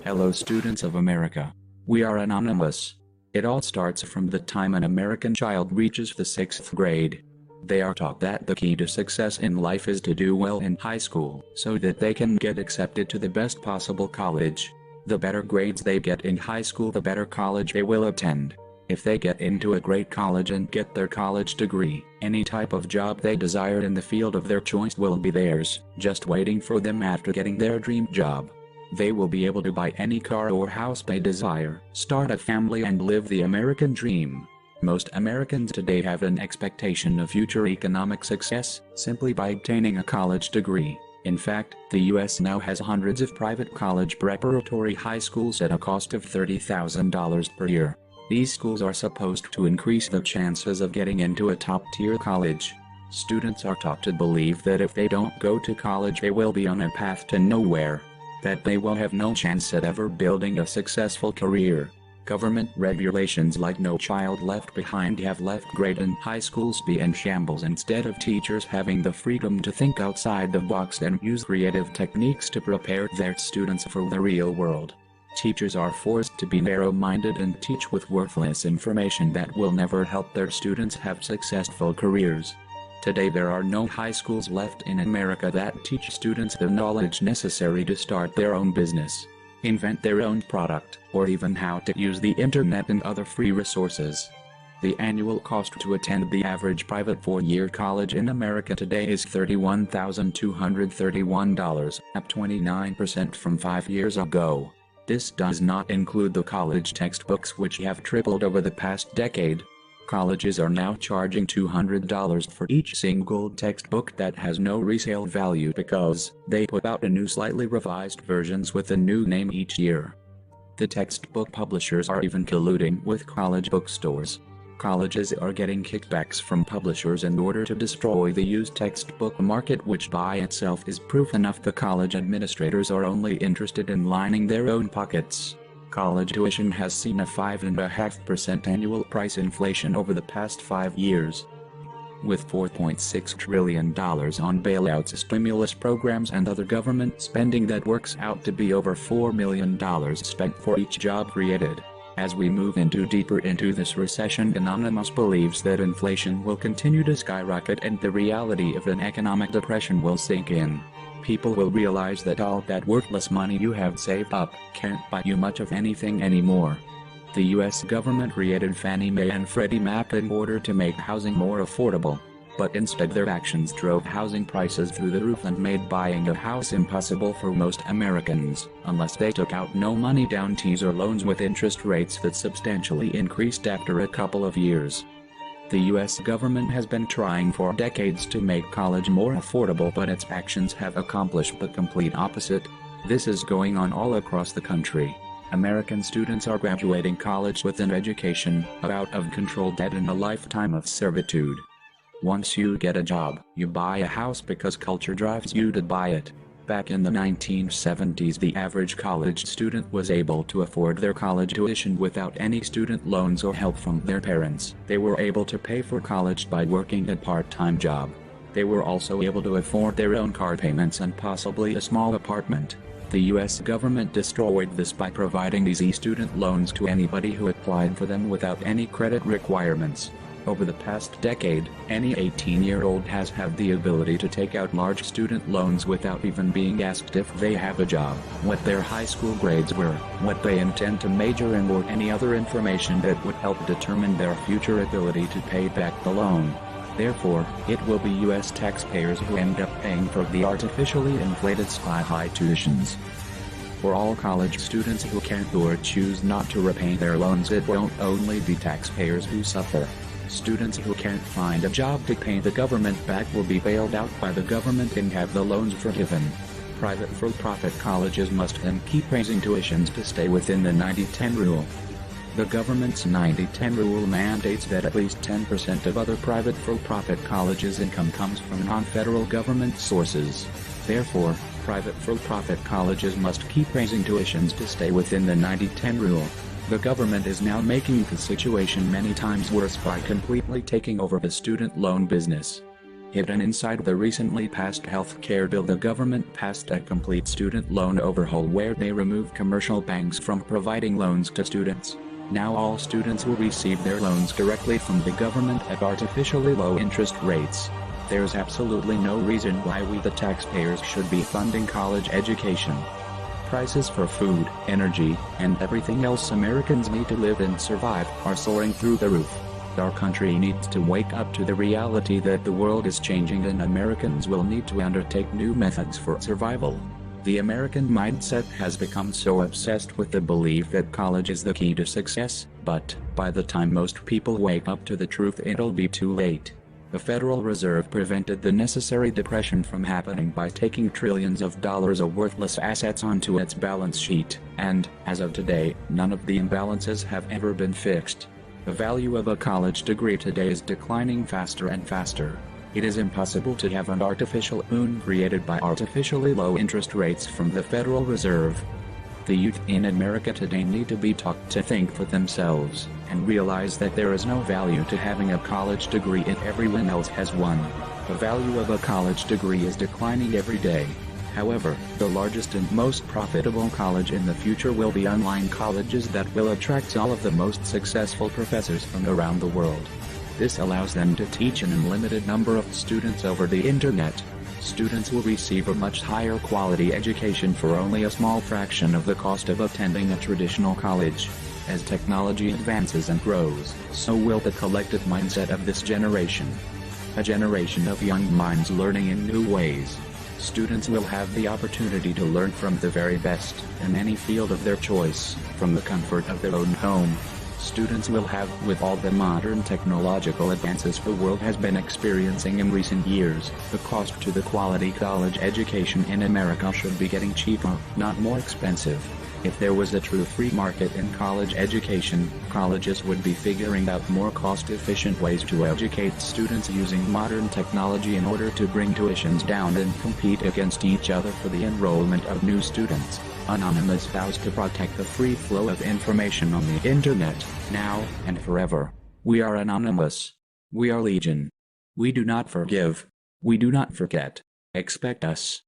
Hello students of America. We are anonymous. It all starts from the time an American child reaches the 6th grade. They are taught that the key to success in life is to do well in high school so that they can get accepted to the best possible college. The better grades they get in high school, the better college they will attend. If they get into a great college and get their college degree, any type of job they desire in the field of their choice will be theirs, just waiting for them after getting their dream job. They will be able to buy any car or house they desire, start a family and live the American dream. Most Americans today have an expectation of future economic success simply by obtaining a college degree. In fact, the US now has hundreds of private college preparatory high schools at a cost of $30,000 per year. These schools are supposed to increase the chances of getting into a top-tier college. Students are taught to believe that if they don't go to college they will be on a path to nowhere, that they will have no chance at ever building a successful career. Government regulations like No Child Left Behind have left grade and high schools be in shambles instead of teachers having the freedom to think outside the box and use creative techniques to prepare their students for the real world. Teachers are forced to be narrow-minded and teach with worthless information that will never help their students have successful careers. Today there are no high schools left in America that teach students the knowledge necessary to start their own business, invent their own product, or even how to use the internet and other free resources. The annual cost to attend the average private four-year college in America today is $31,231, up 29% from 5 years ago. This does not include the college textbooks, which have tripled over the past decade. Colleges are now charging $200 for each single textbook that has no resale value because they put out a new slightly revised versions with a new name each year. The textbook publishers are even colluding with college bookstores. Colleges are getting kickbacks from publishers in order to destroy the used textbook market, which by itself is proof enough the college administrators are only interested in lining their own pockets. College tuition has seen a 5.5% annual price inflation over the past 5 years. With $4.6 trillion on bailouts, stimulus programs and other government spending that works out to be over $4 million spent for each job created. As we move deeper into this recession, Anonymous believes that inflation will continue to skyrocket and the reality of an economic depression will sink in. People will realize that all that worthless money you have saved up can't buy you much of anything anymore. The US government created Fannie Mae and Freddie Mac in order to make housing more affordable. But instead their actions drove housing prices through the roof and made buying a house impossible for most Americans, unless they took out no money down teaser loans with interest rates that substantially increased after a couple of years. The US government has been trying for decades to make college more affordable, but its actions have accomplished the complete opposite. This is going on all across the country. American students are graduating college with an education, out of control debt, and a lifetime of servitude. Once you get a job, you buy a house because culture drives you to buy it. Back in the 1970s, the average college student was able to afford their college tuition without any student loans or help from their parents. They were able to pay for college by working a part-time job. They were also able to afford their own car payments and possibly a small apartment. The US government destroyed this by providing easy student loans to anybody who applied for them without any credit requirements. Over the past decade, any 18-year-old has had the ability to take out large student loans without even being asked if they have a job, what their high school grades were, what they intend to major in, or any other information that would help determine their future ability to pay back the loan. Therefore, it will be US taxpayers who end up paying for the artificially inflated sky-high tuitions. For all college students who can't or choose not to repay their loans, it won't only be taxpayers who suffer. Students who can't find a job to pay the government back will be bailed out by the government and have the loans forgiven. Private for-profit colleges must then keep raising tuitions to stay within the 90-10 rule. The government's 90-10 rule mandates that at least 10% of other private for-profit colleges' income comes from non-federal government sources. Therefore, private for-profit colleges must keep raising tuitions to stay within the 90-10 rule. The government is now making the situation many times worse by completely taking over the student loan business. Hidden inside the recently passed health care bill, the government passed a complete student loan overhaul where they removed commercial banks from providing loans to students. Now all students will receive their loans directly from the government at artificially low interest rates. There's absolutely no reason why we the taxpayers should be funding college education. Prices for food, energy, and everything else Americans need to live and survive are soaring through the roof. Our country needs to wake up to the reality that the world is changing and Americans will need to undertake new methods for survival. The American mindset has become so obsessed with the belief that college is the key to success, but by the time most people wake up to the truth, it'll be too late. The Federal Reserve prevented the necessary depression from happening by taking trillions of dollars of worthless assets onto its balance sheet, and, as of today, none of the imbalances have ever been fixed. The value of a college degree today is declining faster and faster. It is impossible to have an artificial boon created by artificially low interest rates from the Federal Reserve. The youth in America today need to be taught to think for themselves, and realize that there is no value to having a college degree if everyone else has one. The value of a college degree is declining every day. However, the largest and most profitable college in the future will be online colleges that will attract all of the most successful professors from around the world. This allows them to teach an unlimited number of students over the internet. Students will receive a much higher quality education for only a small fraction of the cost of attending a traditional college. As technology advances and grows, so will the collective mindset of this generation. A generation of young minds learning in new ways. Students will have the opportunity to learn from the very best in any field of their choice, from the comfort of their own home. Students will have, with all the modern technological advances the world has been experiencing in recent years, the cost to the quality college education in America should be getting cheaper, not more expensive. If there was a true free market in college education, colleges would be figuring out more cost-efficient ways to educate students using modern technology in order to bring tuitions down and compete against each other for the enrollment of new students. Anonymous vows to protect the free flow of information on the internet, now and forever. We are Anonymous. We are Legion. We do not forgive. We do not forget. Expect us.